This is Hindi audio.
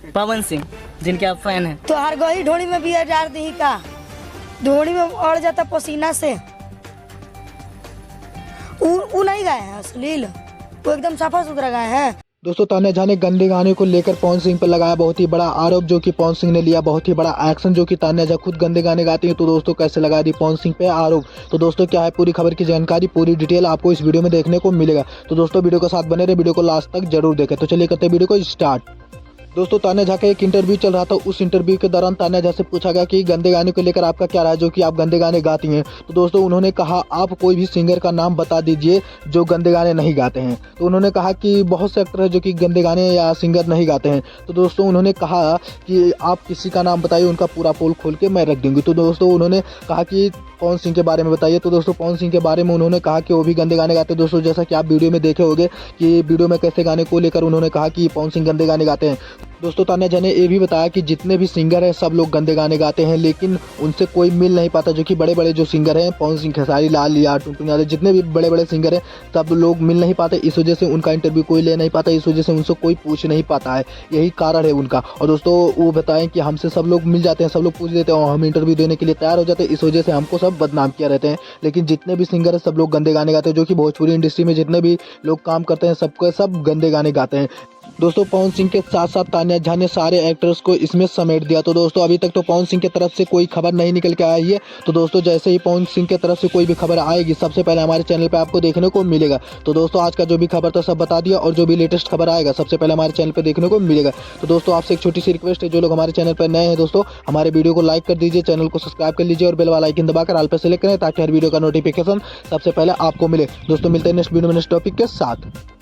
पवन सिंह, जिनके आप फैन हैं। तो हर गही ढोड़ी में भी जार दी का, ढोड़ी में अड़ जाता पसीना से। वो नहीं गाए हैं अश्लील, वो एकदम साफा सुथरा गाए हैं। दोस्तों तान्या झा ने गंदे गाने को लेकर पवन सिंह पर लगाया बहुत ही बड़ा आरोप, जो कि पवन सिंह ने लिया बहुत ही बड़ा एक्शन, जो कि तान्या झा खुद गंदे गाने गाती हैं। तो दोस्तों कैसे लगा दी पवन सिंह पे आरोप, तो दोस्तों क्या है पूरी खबर की जानकारी, पूरी डिटेल आपको इस वीडियो में देखने को मिलेगा। तो दोस्तों वीडियो के साथ बने रहे, वीडियो को लास्ट तक जरूर देखें। तो चलिए करते हैं वीडियो को स्टार्ट। दोस्तों तान्या झा का एक इंटरव्यू चल रहा था, उस इंटरव्यू के दौरान तान्या झा से पूछा गया कि गंदे गाने को लेकर आपका क्या राय है, जो कि आप गंदे गाने गाती हैं। तो दोस्तों उन्होंने कहा आप कोई भी सिंगर का नाम बता दीजिए जो गंदे गाने नहीं गाते हैं। तो उन्होंने कहा कि बहुत से एक्टर हैं जो कि गंदे गाने या सिंगर नहीं गाते हैं। तो दोस्तों उन्होंने कहा कि आप किसी का नाम बताइए, उनका पूरा पोल खोल के मैं रख दूंगी। तो दोस्तों उन्होंने कहा कि पवन सिंह के बारे में बताइए। तो दोस्तों पवन सिंह के बारे में उन्होंने कहा कि वो भी गंदे गाने गाते हैं। दोस्तों जैसा कि आप वीडियो में देखे होंगे कि वीडियो में कैसे गाने को लेकर उन्होंने कहा कि पवन सिंह गंदे गाने गाते हैं। दोस्तों तान्या झा ने ये भी बताया कि जितने भी सिंगर हैं सब लोग गंदे गाने गाते हैं, लेकिन उनसे कोई मिल नहीं पाता। जो कि बड़े बड़े जो सिंगर हैं, पवन सिंह, खेसारी लाल या टुनटुन यादव, जितने भी बड़े बड़े सिंगर हैं सब लोग मिल नहीं पाते। इस वजह से उनका इंटरव्यू कोई ले नहीं पाता, इस वजह से उनसे कोई पूछ नहीं पाता है, यही कारण है उनका। और दोस्तों वो बताएं कि हमसे सब लोग मिल जाते हैं, सब लोग पूछ देते हैं और हम इंटरव्यू देने के लिए तैयार हो जाते हैं, इस वजह से हमको सब बदनाम किया रहते हैं। लेकिन जितने भी सिंगर हैं सब लोग गंदे गाने गाते हैं। जो कि भोजपुरी इंडस्ट्री में जितने भी लोग काम करते हैं सबको सब गंदे गाने गाते हैं। दोस्तों पवन सिंह के साथ साथ तान्या झा ने सारे एक्टर्स को इसमें समेट दिया। तो दोस्तों अभी तक तो पवन सिंह की तरफ से कोई खबर नहीं निकल के आई है। तो दोस्तों जैसे ही पवन सिंह की तरफ से कोई भी खबर आएगी सबसे पहले हमारे चैनल पे आपको देखने को मिलेगा। तो दोस्तों आज का जो भी खबर था सब बता दिया, और जो भी लेटेस्ट खबर आएगा सबसे पहले हमारे चैनल पे देखने को मिलेगा। तो दोस्तों आपसे एक छोटी सी रिक्वेस्ट है, जो लोग हमारे चैनल पर नए हैं दोस्तों हमारे वीडियो को लाइक कर दीजिए, चैनल को सब्सक्राइब कर लीजिए और बेल वाला आइकन दबाकर ऑल पे सेलेक्ट करें, ताकि हर वीडियो का नोटिफिकेशन सबसे पहले आपको मिले। दोस्तों मिलते हैं नेक्स्ट वीडियो में नेक्स्ट टॉपिक के साथ।